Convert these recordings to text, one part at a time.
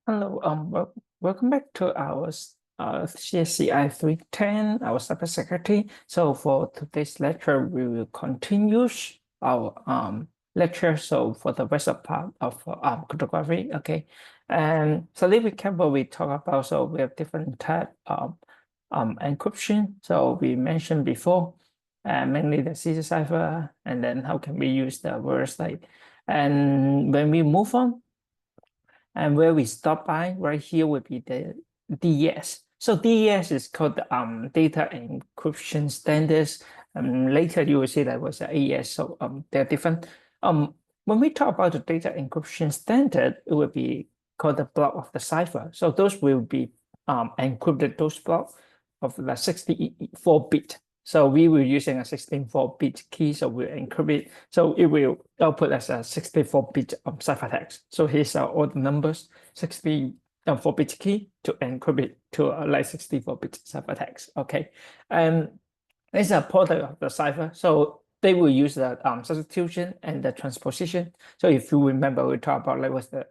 Hello, welcome back to our CSCI 310, our cybersecurity. So for today's lecture, we will continue our lecture. So for the rest of part of cryptography, okay. And so let me recap what we talk about. So we have different type of encryption. So we mentioned before, mainly the CSCI cipher, and then how can we use the words like. And when we move on. And where we stop by right here would be the DES. So DES is called data encryption standards. Later you will see that was AES. So they're different. When we talk about the data encryption standard, it will be called the block of the cipher. So those will be encrypted, those blocks of the 64-bit. So we were using a 64-bit key, so we'll encrypt it. So it will output as a 64-bit ciphertext. So here's all the numbers, 64-bit key to encrypt it to like 64-bit ciphertext. Okay, and it's a product of the cipher. So they will use the substitution and the transposition. So if you remember, we talked about like what's the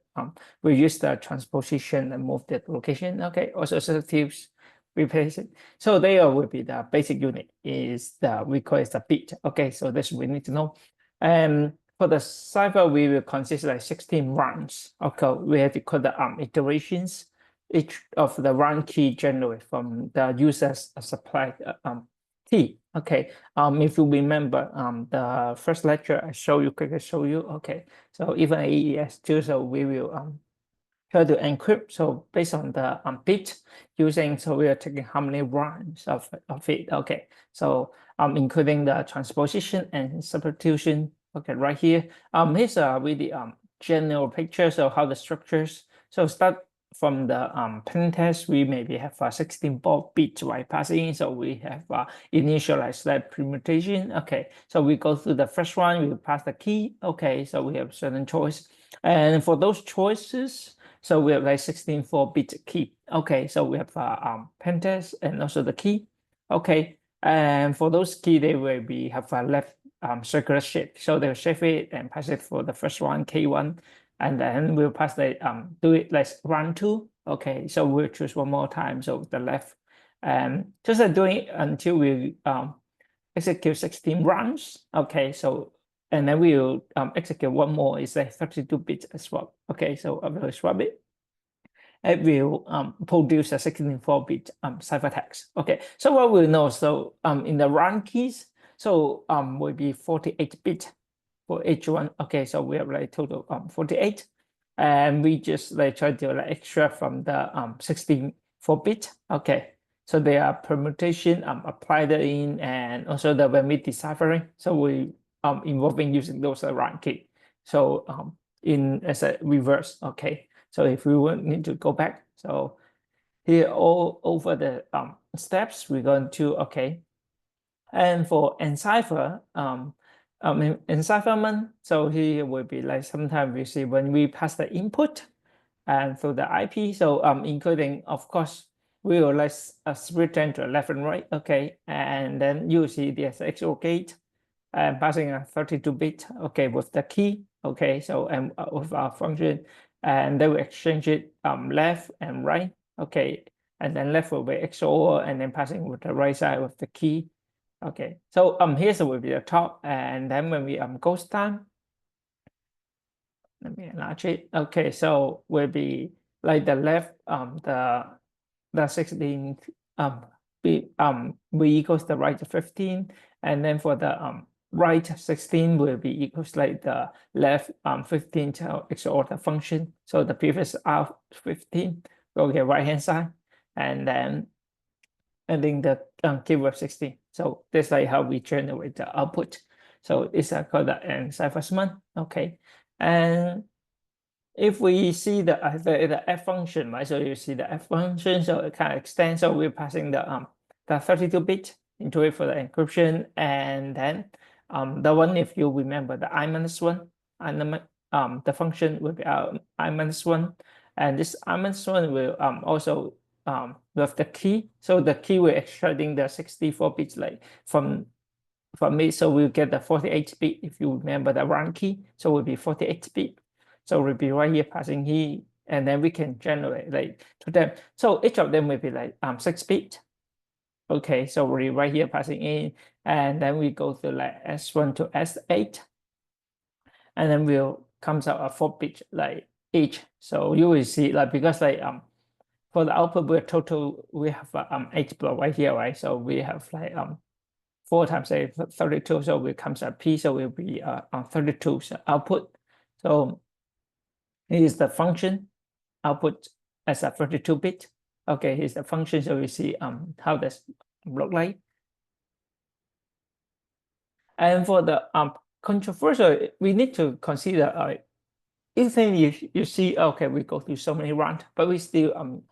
we use the transposition and move the location. Okay, also substitutes replace it. So there will be the basic unit is the we call it the bit. Okay, so this we need to know. And for the cipher, we will consist like 16 rounds. Okay, we have to call the iterations. Each of the round key generated from the user's supplied key. Okay. If you remember the first lecture I quickly show you. Okay. So even AES too, so we will try to encrypt. So based on the bit using, so we are taking how many rounds of it. Okay. So including the transposition and substitution. Okay, right here. Here's a really general picture. So how the structures. So start from the plain text, we maybe have a 16-bit right passing. So we have initialized that permutation. Okay, so we go through the first one, we pass the key. Okay, so we have certain choice. And for those choices, so we have like 64-bit key. Okay, so we have plain text and also the key. Okay, and for those key, they will be have a left circular shape. So they'll shape it and pass it for the first one, K1. And then we'll pass the do it like round 2. Okay, so we'll choose one more time. So the left, and just doing it until we execute 16 rounds. Okay, so and then we'll execute one more. It's like 32-bit as well. Okay, so I will swap it. It will produce a 64-bit ciphertext. Okay, so what we'll know, so in the round keys, so will be 48-bit for each one. Okay, so we have like total 48, and we just like try to like extract from the 64-bit. Okay, so there are permutation applied in, and also the when we deciphering, so we involving using those round key. So in as a reverse. Okay, so if we need to go back, so here all over the steps we're going to okay, and for encipher encipherment, so here will be like sometimes we see when we pass the input and through the IP, so including of course we will like return to left and right. Okay, and then you see there's XOR gate and passing a 32-bit okay with the key. Okay, so and with our function, and then we exchange it left and right. Okay, and then left will be XOR and then passing with the right side with the key. Okay, so here's will be the top, and then when we ghost time, let me enlarge it. Okay, so will be like the left the 16 b equals the right 15, and then for the right 16 will be equals like the left 15 to XOR the function. So the previous R 15 will get right hand side, and then adding the keyword 16. So that's like how we generate the output. So it's called the encipherment. Okay, and if we see the f function, right? So you see the f function, so it kind of extends. So we're passing the 32-bit into it for the encryption, and then the one, if you remember the I-1, and the function will be I-1, and this I-1 will also with the key. So the key we're extracting the 64 bits like from it, so we'll get the 48-bit if you remember the round key. So it will be 48-bit. So we'll be right here passing here and then we can generate like to them. So each of them will be like 6 bit. Okay, so we right here passing in, and then we go to like S1 to S8, and then we'll comes out a 4 bit like each. So you will see like because like for the output we're total we have 8 block right here, right? So we have like 4 times 8 32, so it comes at P, so it will be 32 output. So here's the function output as a 32-bit. Okay, here's the function, so we see how this look like. And for the controversial, we need to consider even if you see, okay, we go through so many rounds, but we still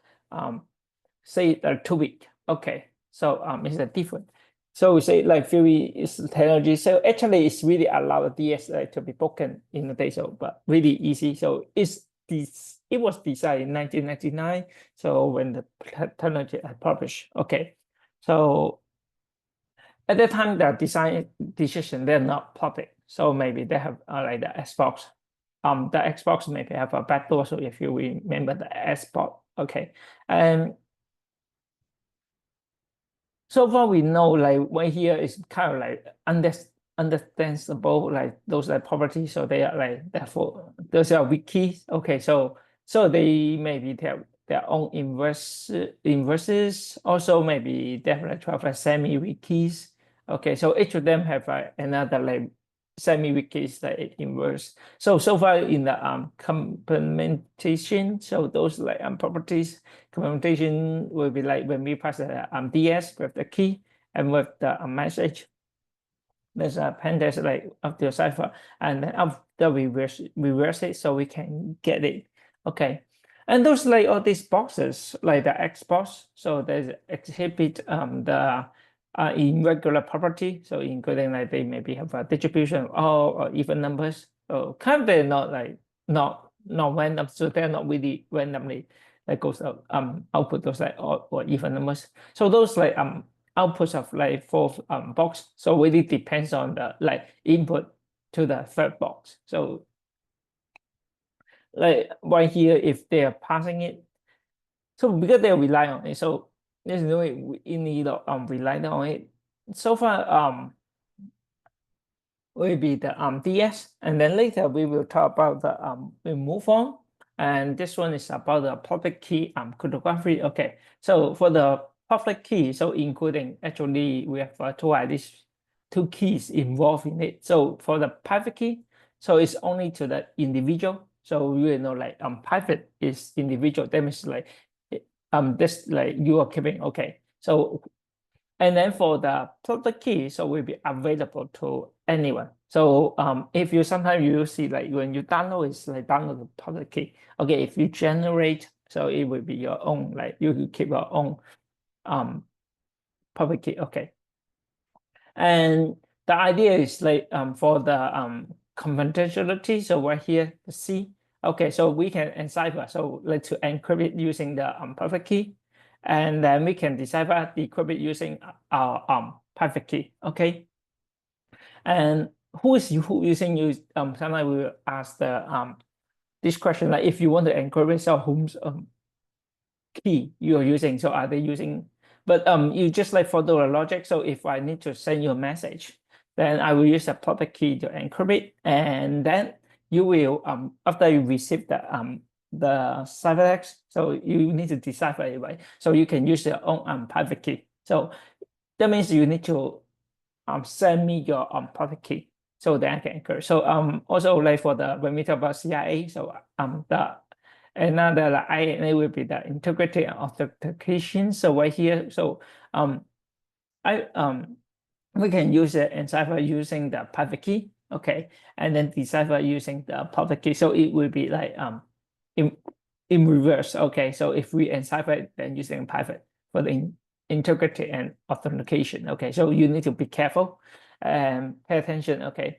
say 2 week. Okay, so it's a different. So we say like theory is technology. So actually, it's really allowed DS to be broken in the day, so but really easy. So it was designed in 1999. So when the technology had published, okay, so at that time the design decision they're not public. So maybe they have like the Xbox. The Xbox maybe have a backdoor. So if you remember the Xbox, okay, and so far we know like right here is kind of like understandable like those like properties. So they are like therefore those are wikis. Okay, so they maybe have their own inverses. Also maybe they have like 12 semi wikis. Okay, so each of them have another like semi wikis like inverse. So far in the complementation, so those like properties complementation will be like when we pass the DS with the key and with the message. There's a appendix like of the cipher, and then after we reverse it so we can get it. Okay, and those like all these boxes like the X box, so there's exhibit the irregular property, so including like they maybe have a distribution of all or even numbers. So kind of they're not like not random, so they're not really randomly like goes out output those like or even numbers. So those like outputs of like 4 box. So really depends on the like input to the third box. So like right here, if they are passing it, so because they rely on it, so there's no way we need rely on it. So far will be the DS, and then later we will talk about the we move on, and this one is about the public key cryptography. Okay, so for the public key, so including actually we have two keys involved in it. So for the private key, so it's only to the individual. So you know like private is individual. That means like this like you are keeping. Okay, so and then for the public key, so will be available to anyone. So if you sometimes you see like when you download, it's like download the public key. Okay, if you generate, so it will be your own, like you could keep your own public key. Okay. And the idea is like for the confidentiality, so right here, the C. Okay, so we can encipher, so let's to encrypt it using the private key, and then we can decipher decrypt it using our private key. Okay, and who using use sometimes we will ask the this question like if you want to encrypt it, so whom's key you're using. So are they using, but you just like follow the logic. So if I need to send you a message, then I will use a public key to encrypt it, and then you will after you receive the ciphertext, so you need to decipher it, right? So you can use your own private key. So that means you need to send me your private key so that I can encrypt. So also like for the when we talk about CIA, so the another like INA will be the integrity and authentication. So right here, so I we can use it and cipher using the private key, okay, and then decipher using the public key. So it will be like in in reverse, okay. So if we encipher it, then using private for the integrity and authentication, okay. So you need to be careful and pay attention, okay.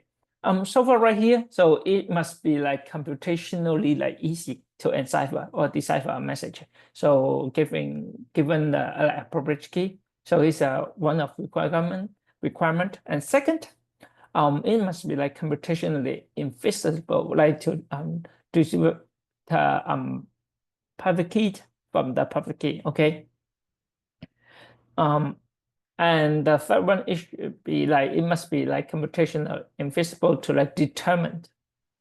So far right here, so it must be like computationally like easy to encipher or decipher a message. So given the appropriate key, so it's one of requirement. And second, it must be like computationally infeasible, like to distribute the private key from the public key. Okay. And the third one, it should be like, it must be like computational invisible to like determine,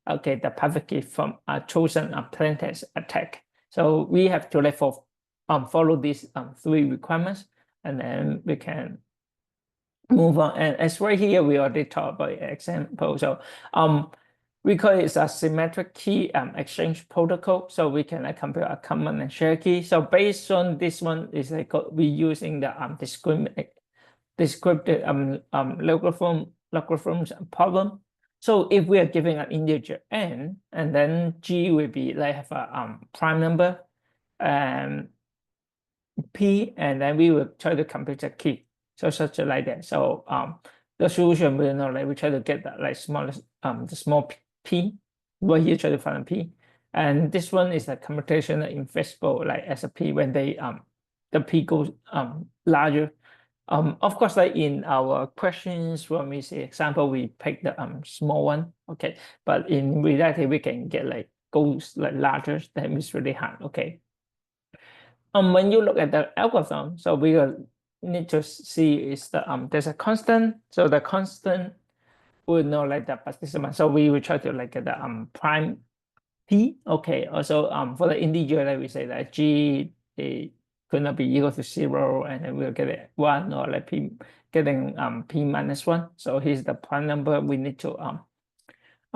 okay, the private key from a chosen plain text attack. So we have to like follow these three requirements, and then we can move on. And as right here, we already talked about example. So we call it a symmetric key exchange protocol. So we can compare a common and shared key. So based on this one, is like we using the descriptive logarithms problem. So if we are giving an integer n, and then g will be like have a prime number and p, and then we will try to compute the key. So such like that. So the solution will know, like we try to get that like smallest the small p. Right here try to find a p, and this one is a computational invisible like as a p when they the p goes larger. Of course, like in our questions when we see example, we pick the small one, okay. But in reality, we can get like goes like larger. That is really hard, okay. When you look at the algorithm, so we need to see is the there's a constant. So the constant will know like the participant. So we will try to like get the prime p, okay. Also for the integer, like we say that g could not be equal to 0, and then we'll get it 1, or like p getting p minus 1. So here's the prime number we need to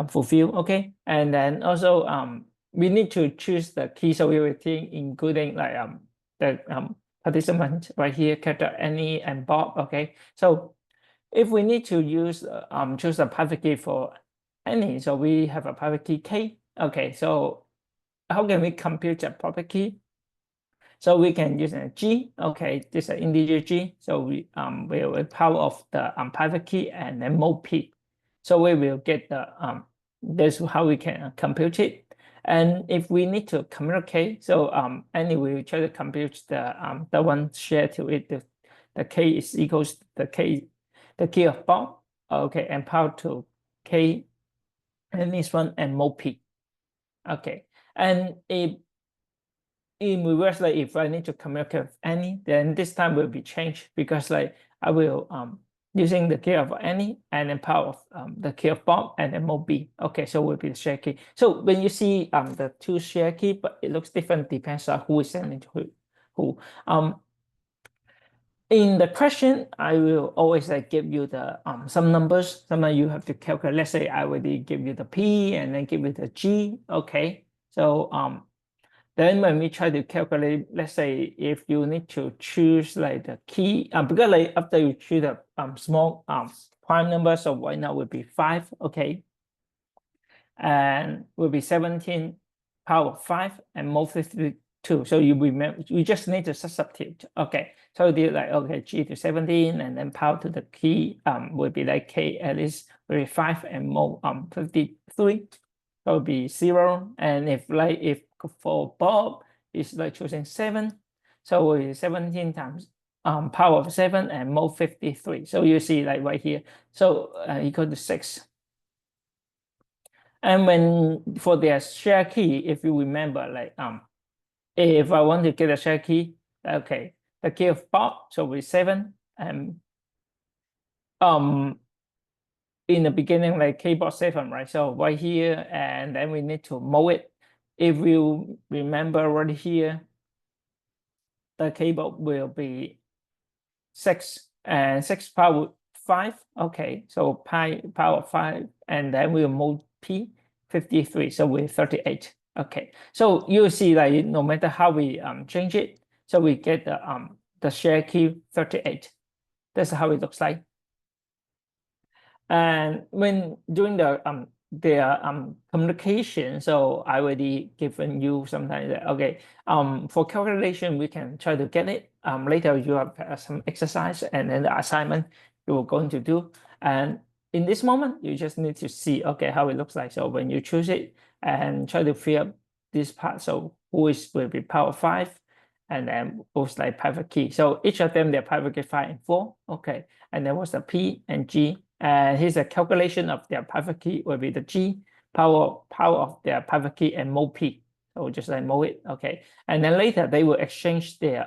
fulfill, okay. And then also we need to choose the key. So we will think including like the participant right here, character Annie and Bob, okay. So if we need to use choose a private key for Annie, so we have a private key k, okay. So how can we compute the private key? So we can use a g, okay, this is an integer g. So we will power of the private key and then mod p. So we will get the this is how we can compute it. And if we need to communicate, so anyway, we try to compute the one shared to it. The k is equals to the key of Bob, okay, and power to k and this one and mod p, okay. And if in reverse, like if I need to communicate with Annie, then this time will be changed, because like I will using the key of Annie and then power of the key of Bob and then mod b. Okay, so will be the share key. So when you see the two share key, but it looks different depends on who is sending to who. In the question, I will always like give you the some numbers. Sometimes you have to calculate. Let's say I already give you the p and then give you the g. Okay, so then when we try to calculate, let's say if you need to choose like the key, because like after you choose a small prime number, so right now would be 5, okay, and will be 17 power of 5 and mod 52. So you remember, you just need to substitute, okay. So do like, okay, g to 17 and then power to the key will be like k at least will be 5 and mod 53. So it will be 0. And if like if for Bob is like choosing 7, so it is 17 times power of 7 and mod 53. So you see like right here, so equal to 6. And when for their share key, if you remember, like if I want to get a share key, okay, the key of Bob, so with 7, and in the beginning, like keyboard 7, right? So right here, and then we need to move it. If you remember right here, the keyboard will be 6 and 6 power 5. Okay, so pi power 5, and then we'll move p 53. So we're 38. Okay, so you see like no matter how we change it, so we get the share key 38. That's how it looks like. And when doing their communication, so I already given you sometimes that, okay, for calculation we can try to get it. Later you have some exercise and then the assignment you are going to do. And in this moment, you just need to see, okay, how it looks like. So when you choose it and try to fill up this part, so who is will be power 5, and then both like private key. So each of them, they're private key 5 and 4. Okay, and then what's the P and G? And here's a calculation of their private key will be the G power of their private key and mod P. So just like move it, okay. And then later they will exchange their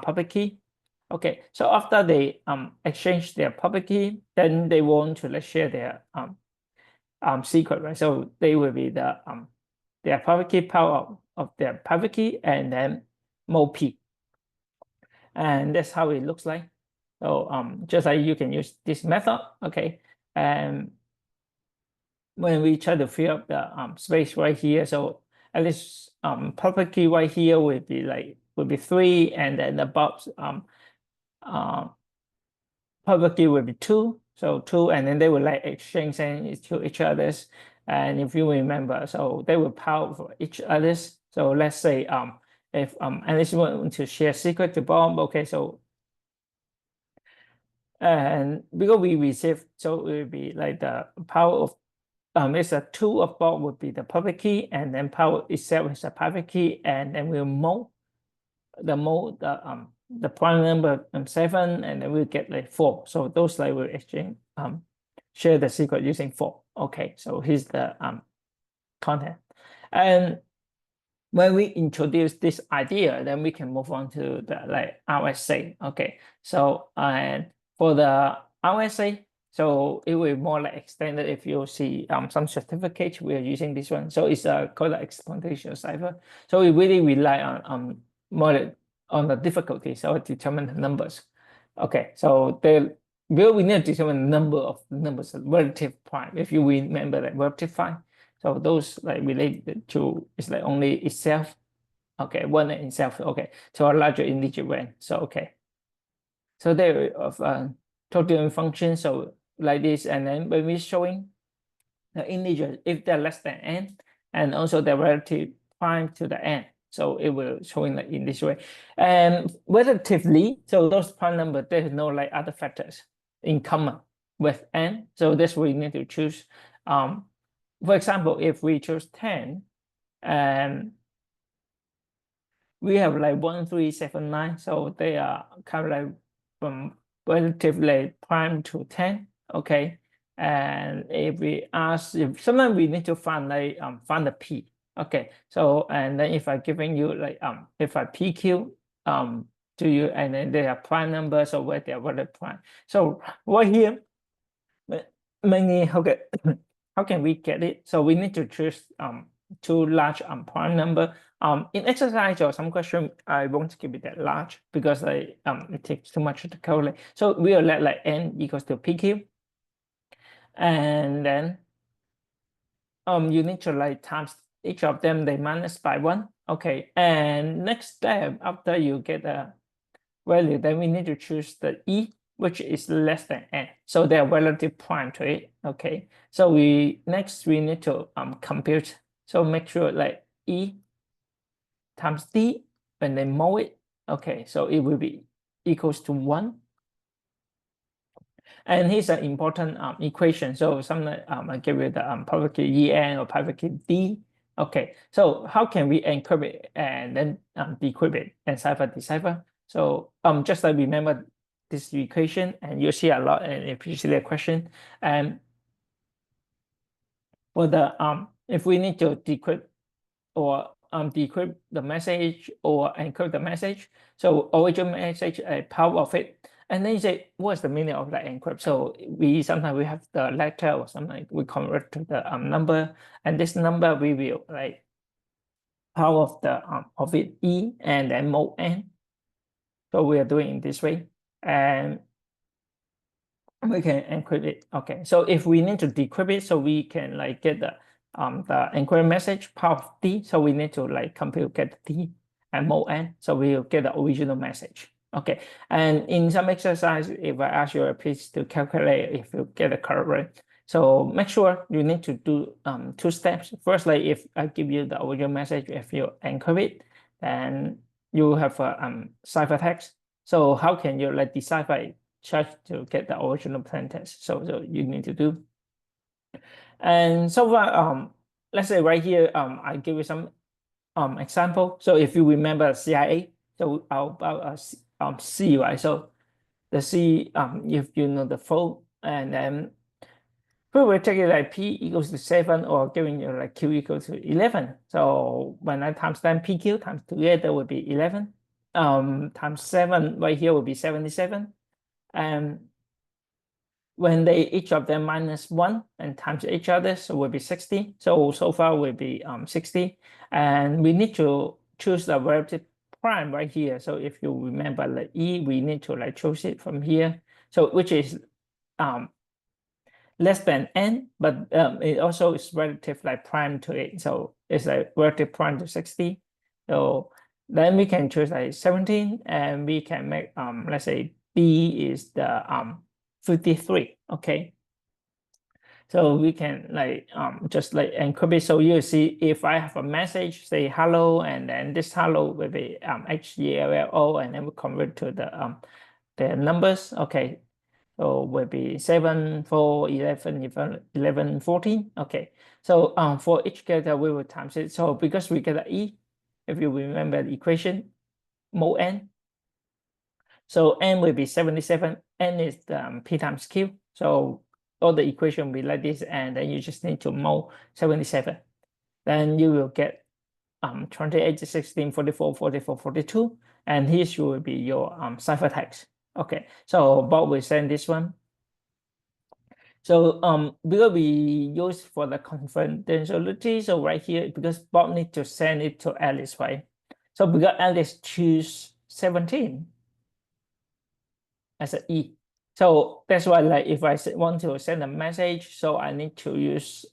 public key. Okay, so after they exchange their public key, then they want to like share their secret, right? So they will be their public key power of their public key and then mode P. And that's how it looks like. So just like you can use this method, okay. And when we try to fill up the space right here, so at least public key right here would be 3, and then above uh, public key would be 2, so 2, and then they will like exchange it to each other's. And if you remember, so they will power for each other's. So let's say if Alice want to share secret to Bob, okay, so and because we receive, so it will be like the power of it's a 2 of Bob would be the public key, and then power itself is a private key, and then we'll mode the prime number 7, and then we'll get like 4. So those like will exchange share the secret using 4. Okay, so here's the content. And when we introduce this idea, then we can move on to the like RSA. Okay, so and for the RSA, so it will be more like extended. If you see some certificates, we are using this one. So it's called an exponential cipher. So we really rely on more on the difficulty, so determine the numbers. Okay, so we need to determine the number of numbers relative prime. If you remember that relative prime, so those like related to it's like only itself. Okay, one itself. Okay, so a larger integer range. So okay, so there of total function. So like this, and then when we're showing the integer, if they're less than n, and also the relative prime to the n, so it will showing like in this way. And relatively, so those prime number, there's no like other factors in common with n. So this we need to choose. For example, if we choose 10, and we have like 1, 3, 7, 9, so they are kind of like from relatively prime to 10. Okay, and if we ask, if sometimes we need to find like find the p. Okay, so and then if I giving you like if I pq to you, and then they are prime numbers, so where they are relative prime. So right here, mainly okay, how can we get it? So we need to choose two large prime number. In exercise or some question, I won't give it that large because it takes too much to calculate. So we'll let like n equals to pq, and then you need to like times each of them, they minus by 1. Okay, and next step after you get a value, then we need to choose the e, which is less than n, so they're relative prime to it. Okay, so we need to compute, so make sure like e times d when they mode it. Okay, so it will be equals to 1. And here's an important equation. So sometimes I give you the private key en or private key d. Okay, so how can we encrypt it and then decrypt it and decipher? So just like remember this equation, and you see a lot, and if you see the question, and for the if we need to decrypt or decrypt the message or encrypt the message, so original message, a part of it, and then you say what's the meaning of the encrypt. So we sometimes we have the letter or something, we convert to the number, and this number we will like part of the of it e and then mode n. So we are doing it this way, and we can encrypt it. Okay, so if we need to decrypt it, so we can like get the encrypt message part of d, so we need to like compute get d and mode n, so we'll get the original message. Okay, and in some exercise, if I ask you please to calculate if you get the correct, so make sure you need to do 2 steps. First, like if I give you the original message, if you encrypt it, then you have a ciphertext. So how can you like decipher it, to get the original plain text? So you need to do. And so far, let's say right here, I give you some example. So if you remember CIA, so about C, right? So the C, if you know the flow, and then we will take it like P equals to 7 or giving you like Q equals to 11. So when I times then PQ times together will be 11. Times 7 right here will be 77. And when they each of them minus 1 and times each other, so will be 60. So far will be 60. And we need to choose the relative prime right here. So if you remember the E, we need to like choose it from here. So which is less than n, but it also is relative like prime to it. So it's like relative prime to 60. So then we can choose like 17 and we can make, let's say B is the 53, okay? So we can like just like encrypt it. So you see if I have a message, say hello, and then this hello will be HELLO, and then we convert to the numbers. Okay, so will be 7, 4, 11, 11, 14. Okay, so for each character we will times it. So because we get an E, if you remember the equation, mod n. So n will be 77. N is the P times Q. So all the equation will be like this, and then you just need to mod 77. Then you will get 28, 16, 44, 44, 42. And here will be your ciphertext. Okay, so Bob will send this one. So because we use for the confidentiality, so right here, because Bob needs to send it to Alice, right? So because Alice choose 17 as an E. So that's why like if I want to send a message, so I need to use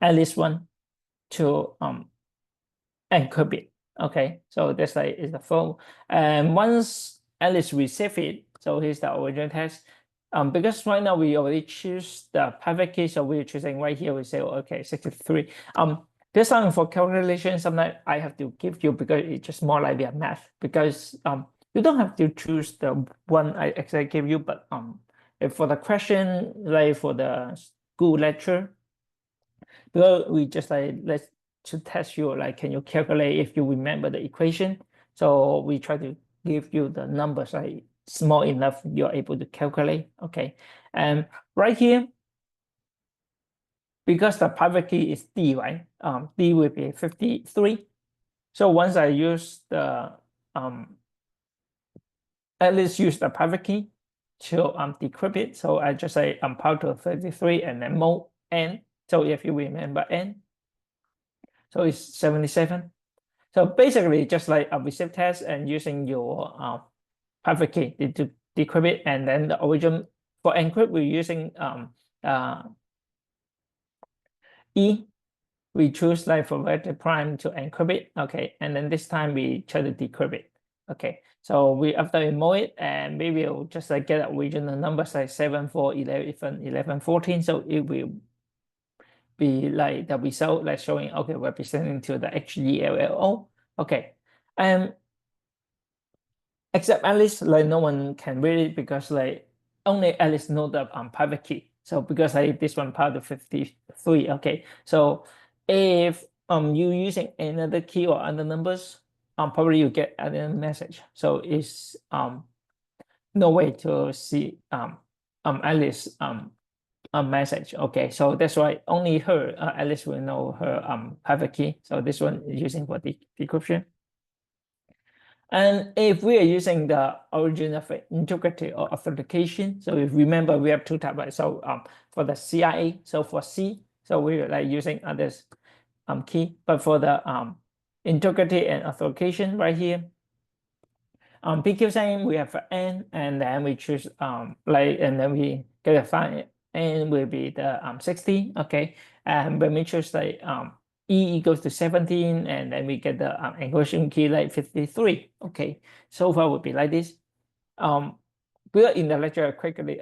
Alice one to encrypt it. Okay, so that's like is the phone. And once Alice receive it, so here's the original text. Because right now we already choose the private key, so we're choosing right here. We say, okay, 63. This time for calculation, sometimes I have to give you because it's just more like a math. Because you don't have to choose the one I exactly gave you, but if for the question, like for the school lecture, because we just like let's to test you, like can you calculate if you remember the equation? So we try to give you the numbers like small enough you're able to calculate. Okay, and right here, because the private key is D, right? D will be 53. So once I use the at least use the private key to decrypt it. So I just say power to 33 and then mod n. So if you remember n, so it's 77. So basically just like a receive test and using your private key to decrypt it, and then the origin for encrypt we're using E. We choose like for vector prime to encrypt it. Okay, and then this time we try to decrypt it. Okay, so we after we mod it, and we will just like get original numbers like 7, 4, 11, 11, 14. So it will be like the result like showing, okay, representing to the HELLO. Okay, and except Alice, like no one can read it because like only Alice know the private key. So because like this one part of 53, okay. So if you using another key or other numbers, probably you get another message. So it's no way to see Alice a message. Okay, so that's why only her Alice will know her private key. So this one is using for the decryption. And if we are using the origin of integrity or authentication, so if you remember we have two types, right? So for the CIA, so for C, so we're like using others key, but for the integrity and authentication right here, PQ same we have N, and then we choose like, and then we get a fine N will be the 60. Okay, and when we choose like E equals to 17, and then we get the encryption key like 53. Okay, so far would be like this. We'll in the lecture quickly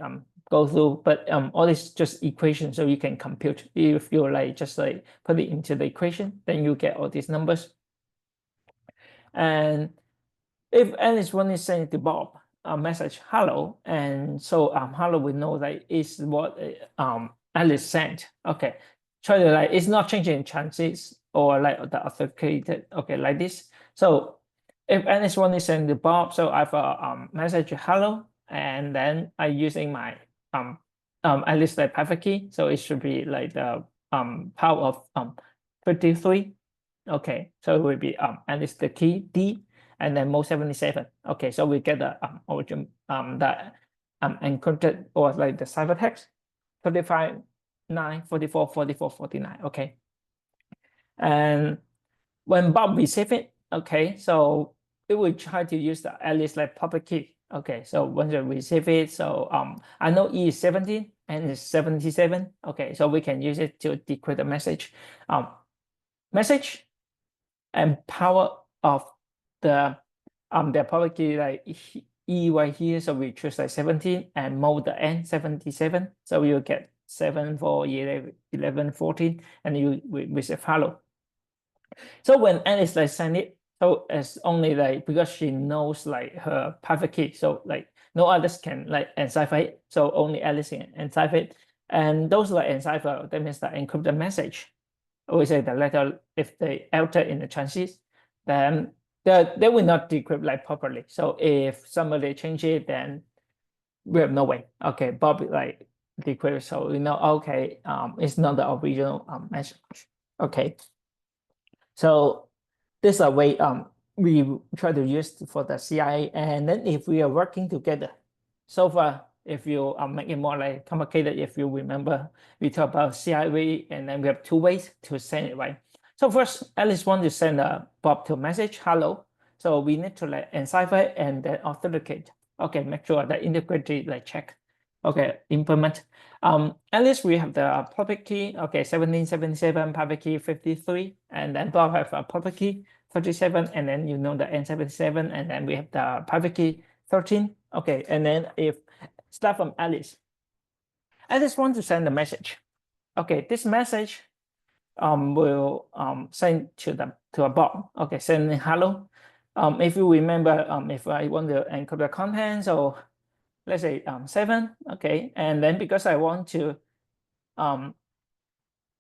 go through, but all this just equation, so you can compute. If you like just like put it into the equation, then you get all these numbers. And if Alice one is sending to Bob a message hello, and so hello we know that is what Alice sent. Okay, try to like it's not changing chances or like the authenticated. Okay, like this. So if Alice one is sending to Bob, so I have a message hello, and then I using my at least like private key. So it should be like the power of 53. Okay, so it will be at least the key D and then mode 77. Okay, so we get the origin the encrypted or like the ciphertext 35 9 44 44 49. Okay, and when Bob receive it, okay, so it will try to use the at least like public key. Okay, so once you receive it, so I know E is 17 and it's 77. Okay, so we can use it to decrypt the message. Message and power of the public key like E right here. So we choose like 17 and mode the N 77. So you get 7 for 11 14 and you receive hello. So when Alice like send it, so it's only like because she knows like her private key, so like no others can like encipher it. So only Alice can encipher it, and those like encipher that means that encrypt the message. We say the letter if they alter in the transit, then they will not decrypt like properly. So if somebody change it, then we have no way. Okay, Bob like decrypt, so we know okay, it's not the original message. Okay. So this is a way we try to use for the CIA. And then if we are working together, so far, if you make it more like complicated, if you remember, we talk about CIA and then we have two ways to send it, right? So first, Alice wants to send a Bob to message, hello. So we need to like encipher and then authenticate. Okay, make sure that integrity like check. Okay, implement. At least we have the public key. Okay, 1777, public key 53, and then Bob have a public key 37, and then you know the N77, and then we have the private key 13. Okay, and then if start from Alice. Alice wants to send a message. Okay, this message will send to a Bob. Okay, sending hello. If you remember, if I want to encrypt the contents, so let's say 7. Okay, and then because I want to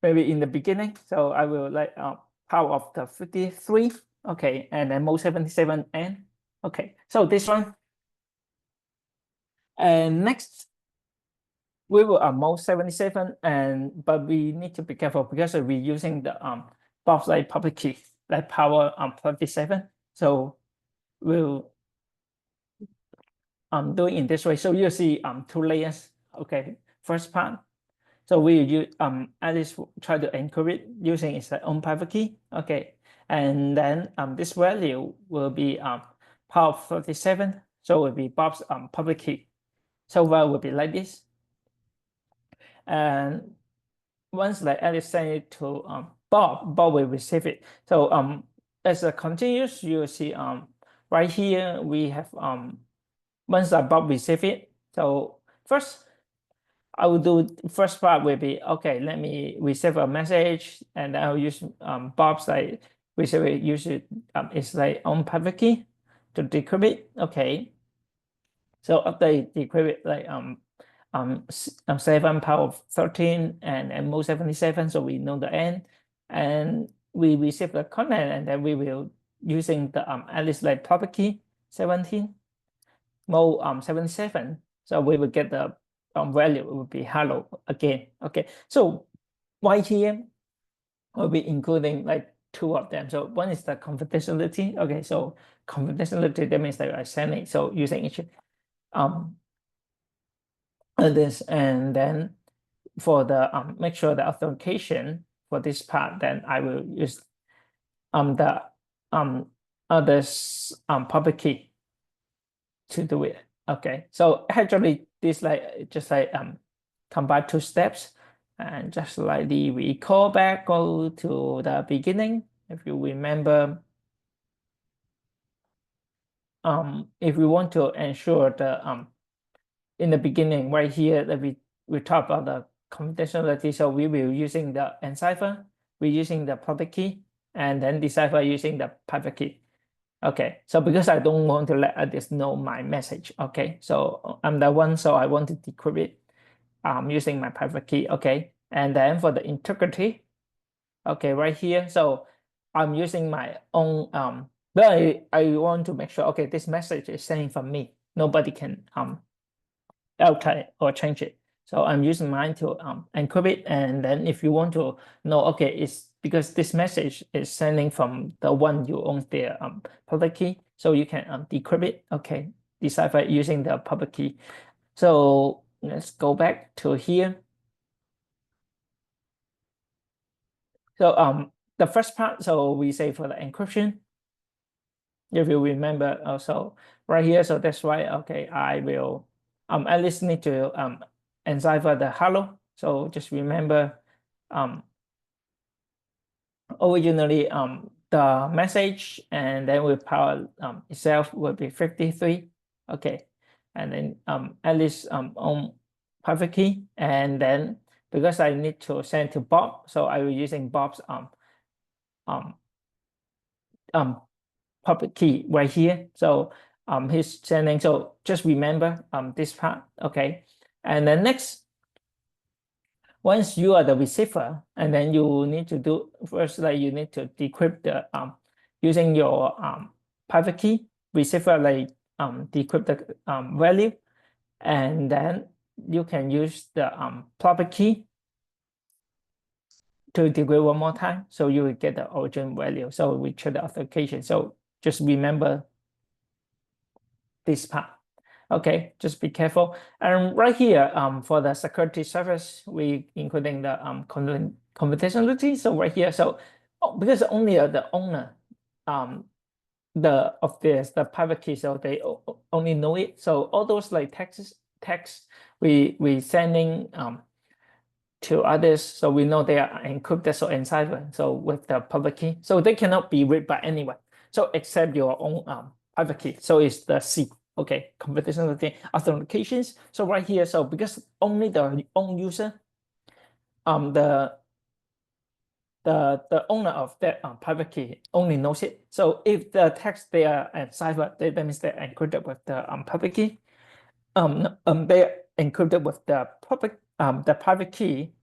maybe in the beginning, so I will like power of the 53. Okay, and then mode 77 n. Okay, so this one. And next we will mode 77, and but we need to be careful because we're using the box like public key like power 57. So we'll do it in this way. So you see two layers. Okay, first part. So we use at least try to encrypt it using its own private key. Okay, and then this value will be power 37. So it will be Bob's public key. So that will be like this. And once like Alice send it to Bob, Bob will receive it. So as a continuous, you see right here we have once Bob receive it. So first I will do first part will be okay. Let me receive a message, and I'll use Bob's like receive it. Use it. It's like on private key to decrypt it. Okay. So after decrypt it, like 7 power of 13 and mode 77. So we know the end, and we receive the content, and then we will using the at least like private key 17 mode 77. So we will get the value will be hello again. Okay, so right here will be including like two of them. So one is the confidentiality. Okay, so confidentiality that means that I send it. So using each this, and then for the make sure the authentication for this part, then I will use the others public key to do it. Okay, so actually this like just like combine two steps, and just like the recall back, go to the beginning. If you remember, if we want to ensure the in the beginning right here that we talk about the confidentiality, so we will using the encipher, we're using the public key, and then decipher using the private key. Okay, so because I don't want to let others know my message. Okay, so I'm the one, so I want to decrypt it using my private key. Okay, and then for the integrity, okay, right here, so I'm using my own but I want to make sure, okay, this message is sending from me, nobody can alter it or change it. So I'm using mine to encrypt it. And then if you want to know, okay, it's because this message is sending from the one you own the public key. So you can decrypt it, okay, decipher it using the public key. So let's go back to here. So the first part, so we say for the encryption, if you remember also right here, so that's why, okay, I will at least need to encipher the hello. So just remember originally the message and then with power itself will be 53. Okay, and then at least on private key, and then because I need to send to Bob, so I will using Bob's um um public key right here. So he's sending, so just remember this part. Okay, and then next, once you are the receiver, and then you need to do first, like you need to decrypt the using your private key. Receiver like decrypt the value, and then you can use the public key to decrypt one more time, so you will get the origin value. So we check the authentication. So just remember this part. Okay, just be careful. And right here, for the security service, we including the confidentiality. So right here, so because only the owner, of this the private key, so they only know it. So all those like text we sending to others, so we know they are encrypted or enciphered. So with the public key, so they cannot be read by anyone. So except your own private key. So it's the C. Okay, confidentiality authentications. So right here, so because only the own user, the owner of that private key only knows it. So if the text they are enciphered, that means they're encrypted with the public key. They encrypted with the private key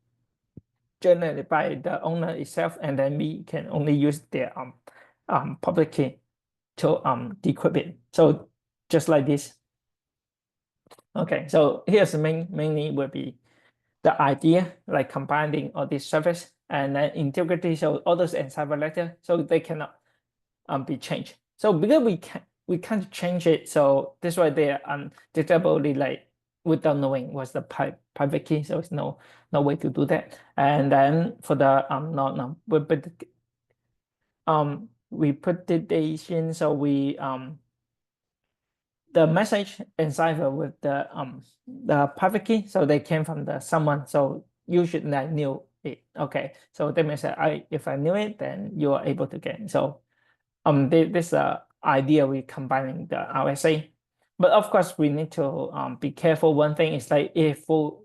generated by the owner itself, and then we can only use the public key to decrypt it. So just like this. Okay, so here's the mainly will be the idea, like combining all these service and then integrity. So all those encipher letter, so they cannot be changed. So because we can't change it, so this way they are undetectably like without knowing what's the private key. So it's no way to do that. And then for the no reputation, so we the message encipher with the private key, so they came from the someone, so you should like knew it. Okay, so that means that if I knew it, then you are able to get it. So this idea we combining the RSA, but of course we need to be careful. One thing is like if for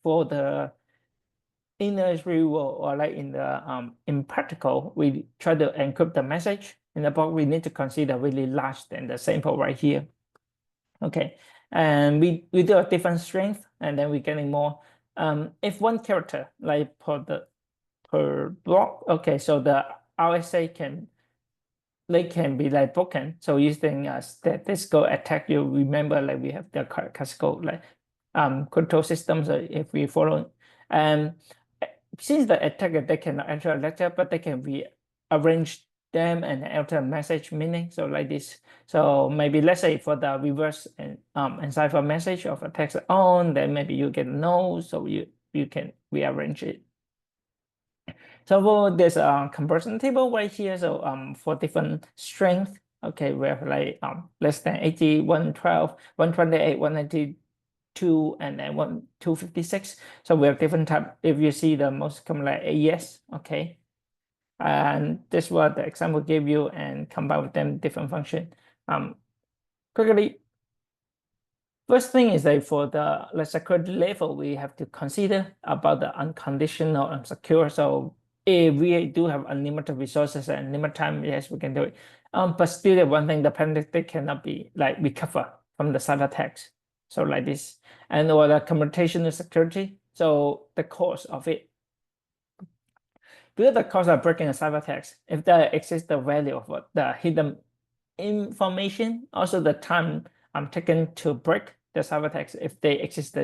the industry or like in the in practical, we try to encrypt the message in the box, we need to consider really large than the sample right here. Okay, and we do a different strength, and then we're getting more. If one character like per block, okay, so the RSA can be like broken. So using statistical attack, you remember like we have the classical like crypto systems. If we follow, and since the attacker they cannot enter a letter, but they can rearrange them and alter message meaning. So like this. So maybe let's say for the reverse and encipher message of a text on, then maybe you get no, so you can rearrange it. So for this conversion table right here, so for different strength, okay, we have like less than 80, 112, 128, 192, and then 256. So we have different type. If you see the most common like AES, okay. And this was the example gave you, and combine with them different function. Quickly, first thing is that for the security level, we have to consider about the unconditional and secure. So if we do have unlimited resources and limited time, yes, we can do it. But still, the one thing, the penalty cannot be like recover from the cyber attacks. So like this, and or the computational security. So the cost of it, because the cost of breaking a cyber attacks, if there exists the value of what the hidden information, also the time taken to break the cyber attacks, if they exist,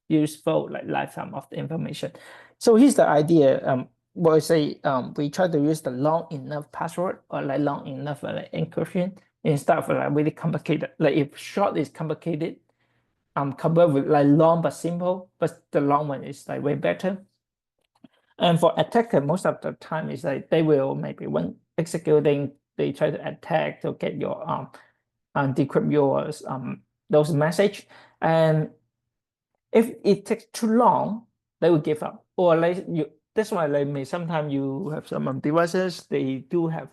useful like lifetime of the information. So here's the idea. What I say, we try to use the long enough password or like long enough like encryption instead of like really complicated. Like if short is complicated, convert with like long but simple, but the long one is like way better. And for attacker, most of the time is like they will maybe when executing, they try to attack to get your and decrypt your those message. And if it takes too long, they will give up. Or like you, that's why like me sometimes you have some devices, they do have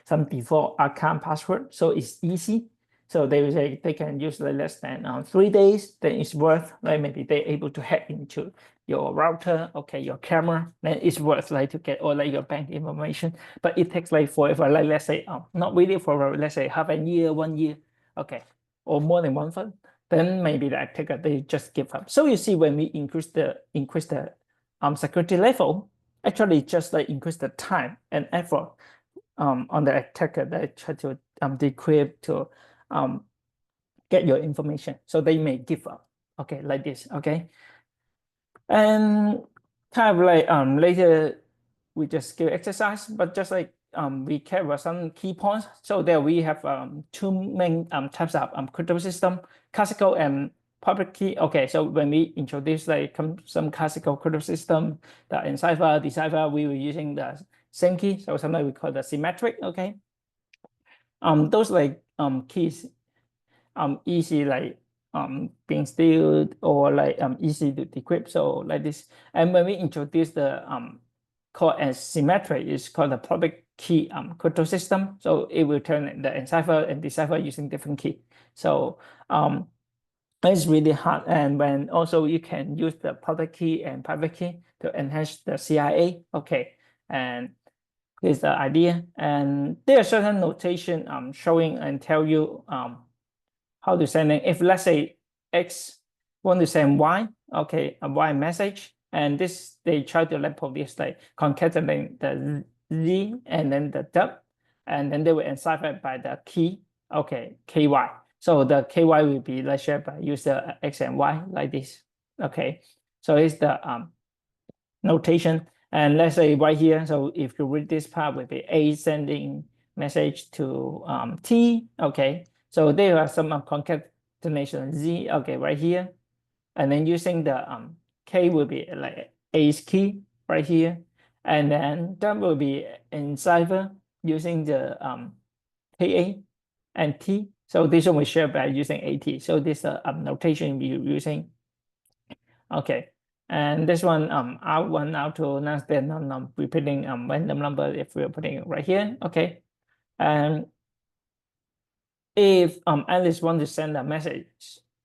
some default account password, so it's easy. So they will say they can use like less than 3 days, then it's worth like maybe they're able to hack into your router, okay, your camera, then it's worth like to get all like your bank information. But it takes like forever, like let's say not really forever, let's say half a year, 1 year, okay, or more than 1 month, then maybe the attacker they just give up. So you see when we increase the security level, actually just like increase the time and effort on the attacker that try to decrypt to get your information. So they may give up. Okay, like this. Okay, and kind of like later we just skill exercise, but just like we cover some key points. So there we have two main types of crypto system: classical and public key. Okay, so when we introduce like some classical crypto system, the encipher, decipher, we were using the same key. So sometimes we call the symmetric. Okay, those like keys easy like being stealed or like easy to decrypt, so like this. And when we introduce the called as symmetric, it's called the public key crypto system, so it will turn the encipher and decipher using different key. So it's really hard. And when also you can use the public key and private key to enhance the CIA. Okay, and here's the idea. And there are certain notation showing and tell you how to send it. If let's say X want to send Y, okay, a Y message, and this they try to let police like concatenate the Z and then the W, and then they will encipher it by the key, okay, KY. So the KY will be like shared by user X and Y like this. Okay, so it's the notation. And let's say right here, so if you read this part will be A sending message to T, okay. So there are some concatenation Z, okay, right here. And then using the K will be like A's key right here. And then that will be in cipher using the KA and T. So this one we share by using AT. So this notation we're using. Okay. And this one, out1, out2, now then repeating random number if we're putting it right here. Okay. And if Alice wants to send a message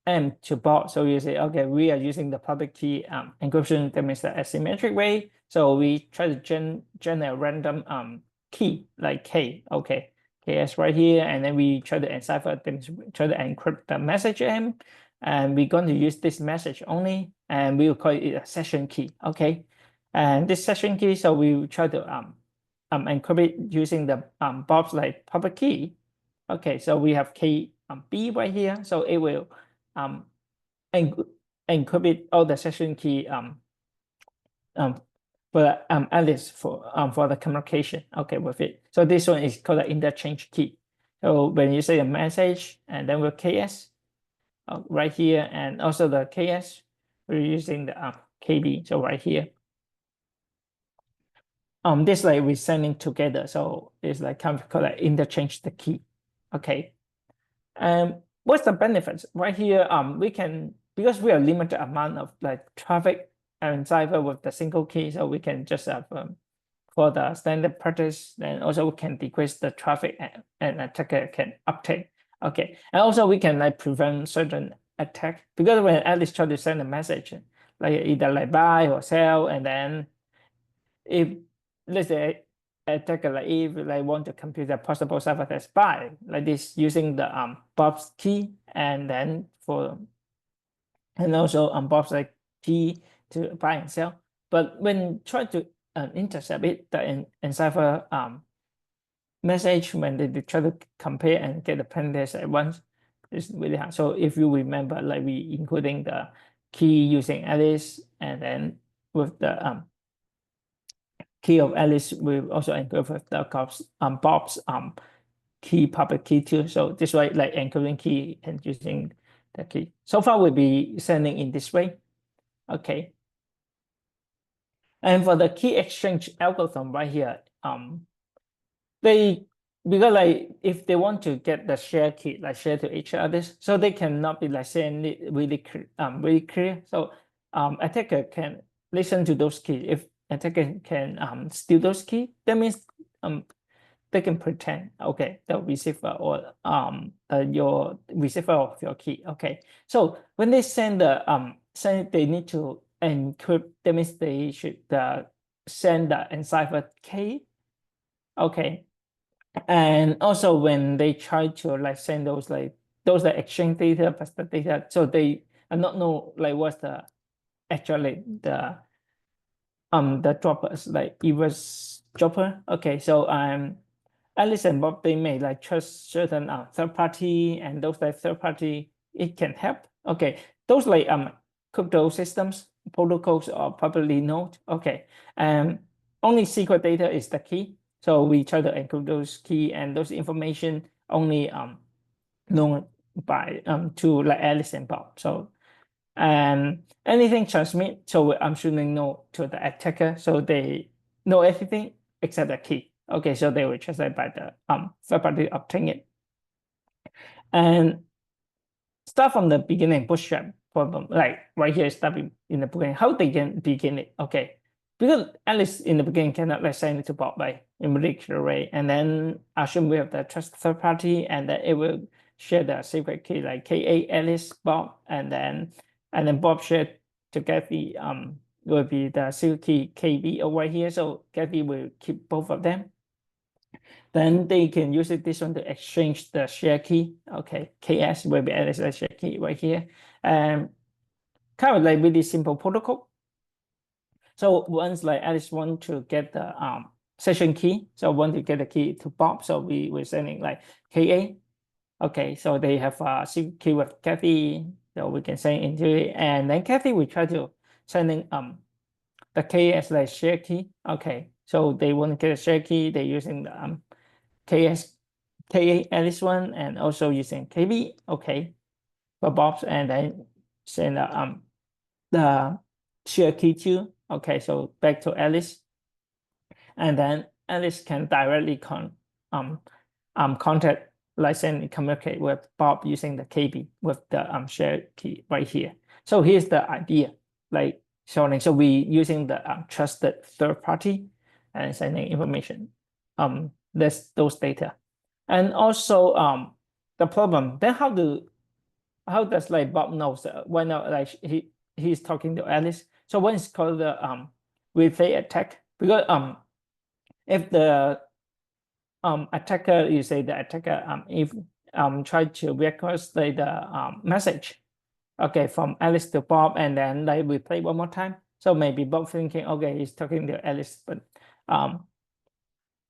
to bot, so you say, okay, we are using the public key encryption, that means the asymmetric way. So we try to generate a random key like K, okay, KS right here, and then we try to encipher, try to encrypt the message M, and we're going to use this message only, and we will call it a session key, okay. And this session key, so we will try to encrypt it using the Bob's like public key. Okay, so we have K B right here, so it will encrypt all the session key for Alice for the communication. Okay, with it. So this one is called the interchange key. So when you say a message and then with KS right here, and also the KS, we're using the KB. So right here. This like we're sending together, so it's like kind of called like interchange the key. Okay. What's the benefits right here? We can, because we are limited amount of like traffic and cipher with the single key, so we can just have for the standard practice, then also we can decrease the traffic and attacker can uptake. Okay, and also we can like prevent certain attack, because when Alice try to send a message like either like buy or sell, and then if let's say attacker like if they want to compute a possible ciphertext by like this using the Bob's key, and then for and also Bob's like key to buy and sell. But when try to intercept it, the encipher message, when they try to compare and get the plain text at once, it's really hard. So if you remember, like we including the key using Alice, and then with the key of Alice, we also encode with the Bob's key public key too. So this way, like encoding key and using the key. So far, we'll be sending in this way. Okay. And for the key exchange algorithm right here, they because like if they want to get the share key, like share to each other, so they cannot be like saying it really clear. So attacker can listen to those keys. If attacker can steal those keys, that means they can pretend, okay, the receiver or your receiver of your key. Okay. So when they send the send they need to encrypt, that means they should send the enciphered key. Okay. And also when they try to like send those like exchange data plus the data, so they not know like what's the actually the droppers like reverse dropper. Okay, so Alice and Bob, they may like trust certain third party, and those like third party it can help. Okay, those like crypto systems protocols are probably known. Okay, only secret data is the key. So we try to encrypt those key and those information only known by to like Alice and Bob. So anything transmit, so I'm shooting no to the attacker, so they know everything except the key. Okay, so they will translate by the third party obtain it. And start from the beginning bootstrap problem, like right here, starting in the beginning, how they can begin it. Okay, because Alice in the beginning cannot like send it to Bob by in particular way, and then assume we have the trust third party, and then it will share the secret key like KA Alice Bob, and then Bob shared to Kathy will be the secret key KB over here, so Kathy will keep both of them. Then they can use this one to exchange the share key. Okay, KS will be Alice share key right here. Kind of like really simple protocol. So once like Alice want to get the session key, so want to get the key to Bob, so we're sending like KA. Okay, so they have a secret key with Kathy, so we can send into it, and then Kathy will try to sending the KS like share key. Okay, so they want to get a share key, they're using the KS KA Alice one, and also using KB. Okay, for Bob's, and then send the share key too. Okay, so back to Alice, and then Alice can directly contact, like send communicate with Bob using the KB with the share key right here. So here's the idea, like showing. So we using the trusted third party and sending information. That's those data, and also the problem. Then how does like Bob knows when like he's talking to Alice? So when it's called the replay attack, because if the attacker, you say the attacker if try to request like the message, okay, from Alice to Bob, and then like we play one more time. So maybe Bob thinking, okay, he's talking to Alice, but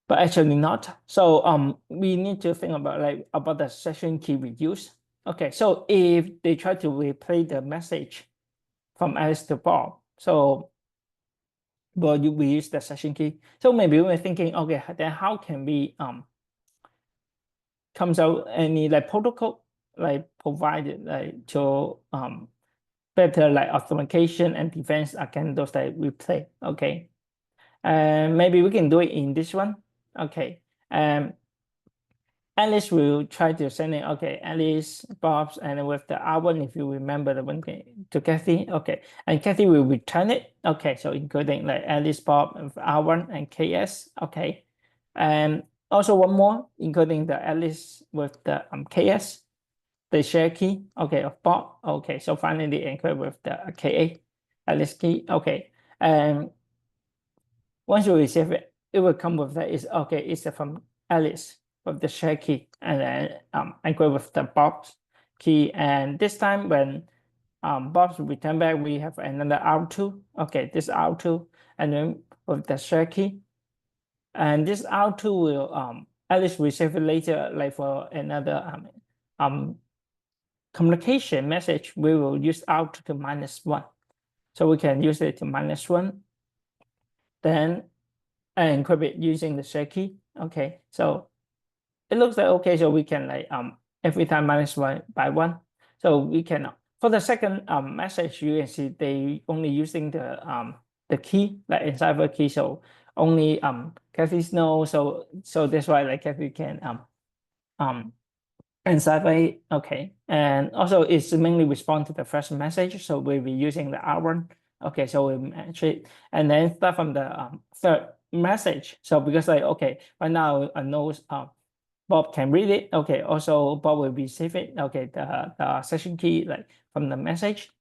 actually not. So we need to think about like about the session key reuse. Okay, so if they try to replay the message from Alice to Bob, so well, we use the session key. So maybe we're thinking, okay, then how can we comes out any like protocol like provided like to better like authentication and defense against those that we play. Okay, and maybe we can do it in this one. Okay, Alice will try to send it. Okay, Alice, Bob's, and with the R1, if you remember the one to Kathy. Okay, and Kathy will return it. Okay, so including like Alice, Bob, and R1 and KS. Okay, and also one more, including the Alice with the KS, the share key. Okay, of Bob. Okay, so finally encrypt with the KA Alice key. Okay, and once you receive it, it will come with that. Is okay. It's from Alice with the share key, and then encrypt with the Bob's key. And this time when Bob's return back, we have another R2. Okay, this R2, and then with the share key, and this R2 will Alice receive it later, like for another communication message, we will use out to -1. So we can use it to -1, then encrypt it using the share key. Okay, so it looks like okay, so we can like every time -1 by 1. So we can for the second message, you can see they only using the key, like encipher key. So only Kathy's know. So that's why like Kathy can encipher it. Okay, and also it's mainly respond to the first message. So we'll be using the R1. Okay, so we match it and then start from the third message. So because like okay, right now I know Bob can read it. Okay, also Bob will receive it. Okay, the session key like from the message.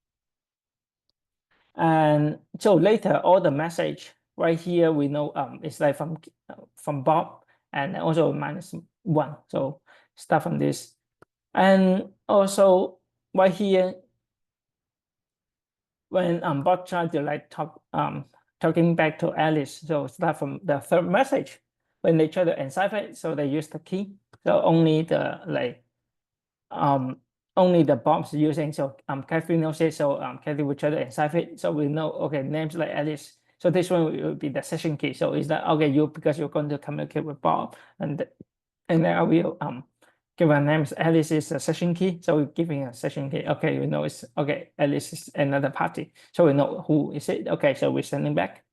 And so later all the message right here we know it's like from Bob and also -1. So start from this. And also right here when Bob tried to like talking back to Alice, so start from the third message. When they try to encipher it, so they use the key. So only the like only the Bob's using. So Kathy knows it. So Kathy will try to encipher it. So we know okay names like Alice. So this one will be the session key. So is that okay? Because you're going to communicate with Bob, and then I will give a name. Alice is a session key. So we're giving a session key. Okay, we know it's okay. Alice is another party. So we know who is it. Okay, so we're sending back.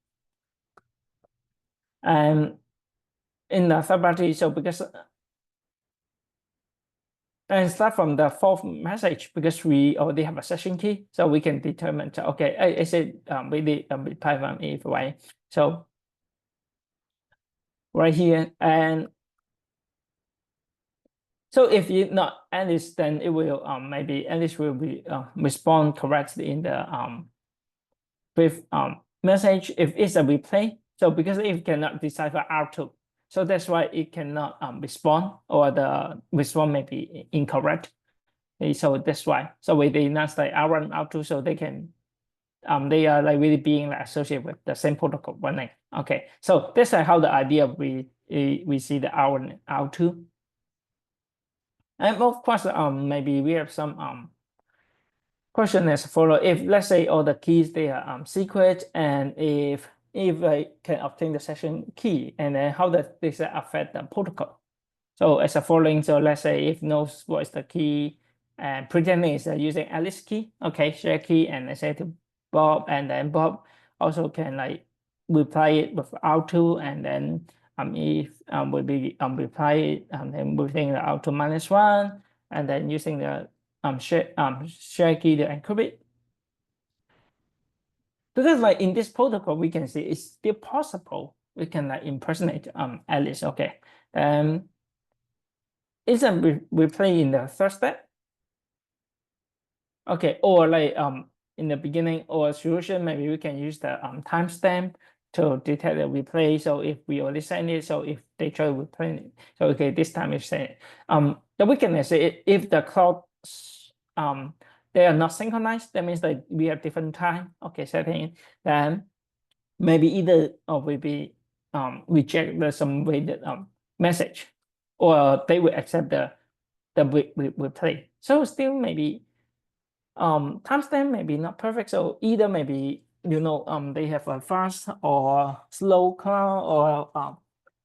And in the third party, so because and start from the fourth message because we already have a session key, so we can determine. So okay, is it really reply from if right? So right here, and so if you not Alice, then it will maybe Alice will be respond correctly in the with message if it's a replay. So because it cannot decipher R2, so that's why it cannot respond, or the response may be incorrect. So that's why. So we did not like R1, R2, so they can they are like really being like associated with the same protocol running. Okay, so that's like how the idea we see the R1, R2. And of course, maybe we have some question as follow. If let's say all the keys they are secret, and if I can obtain the session key, and then how does this affect the protocol? So as a following, so let's say if knows what is the key and pretending is using Alice key, okay, share key, and I say to Bob, and then Bob also can like reply it with R2, and then if will be reply it and within the R2 -1, and then using the share key to encrypt it. Because like in this protocol, we can see it's still possible. We can like impersonate Alice. Okay. Isn't we play in the third step? Okay, or like in the beginning or solution, maybe we can use the timestamp to detect the replay. So if we already send it, so if they try to replay it, so okay, this time it's sent. The weakness is if the clocks they are not synchronized, that means that we have different time. Okay, setting, then maybe either will be reject the some weighted message, or they will accept the replay. So still maybe timestamp maybe not perfect. So either maybe they have a fast or slow clock, or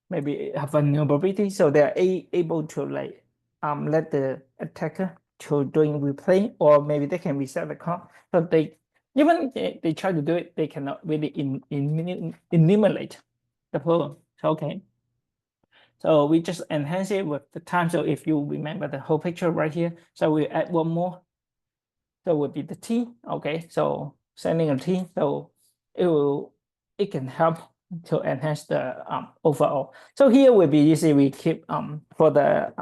maybe have a vulnerability, so they are able to like let the attacker to doing replay, or maybe they can reset the clock. So they even they try to do it, they cannot really eliminate the problem. So okay. So we just enhance it with the time. So if you remember the whole picture right here, so we add one more. So would be the T. Okay, so sending a T, so it can help to enhance the overall. So here will be easy. We keep for the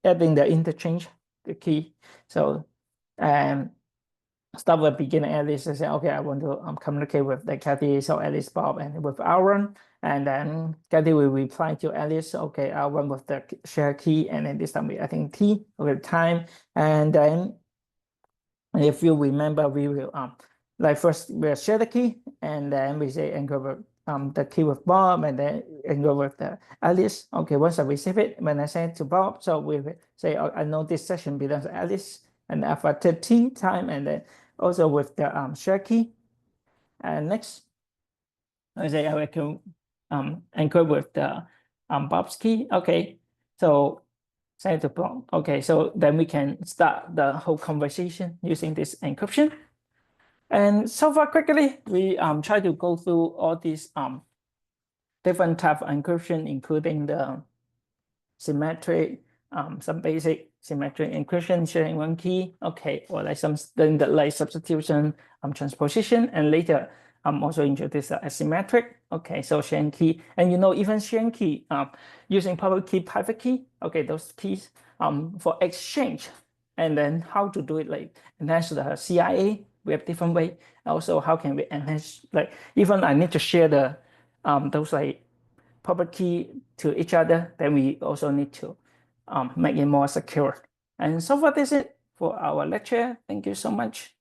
adding the interchange the key. So start with beginning Alice and say, okay, I want to communicate with the Kathy, so Alice, Bob, and with Aaron. And then Kathy will reply to Alice, okay, Aaron with the share key, and then this time we adding T over time. And then if you remember, we will like first we'll share the key, and then we say encode the key with Bob, and then encode with the Alice. Okay, once I receive it, when I send it to Bob, so we will say, oh, I know this session belongs to Alice, and after t time, and then also with the share key. And next, I say I can encode with the Bob's key. Okay, so send to block. Okay, so then we can start the whole conversation using this encryption. And so far quickly, we try to go through all these different type of encryption, including the symmetric, some basic symmetric encryption, sharing one key, okay, or like some then the like substitution, transposition, and later also introduce the asymmetric, okay, so sharing key, and even sharing key, using public key, private key, okay, those keys for exchange, and then how to do it, like enhance the CIA. We have different way. Also, how can we enhance, like even I need to share the those like public key to each other, then we also need to make it more secure. And so far, this is it for our lecture. Thank you so much.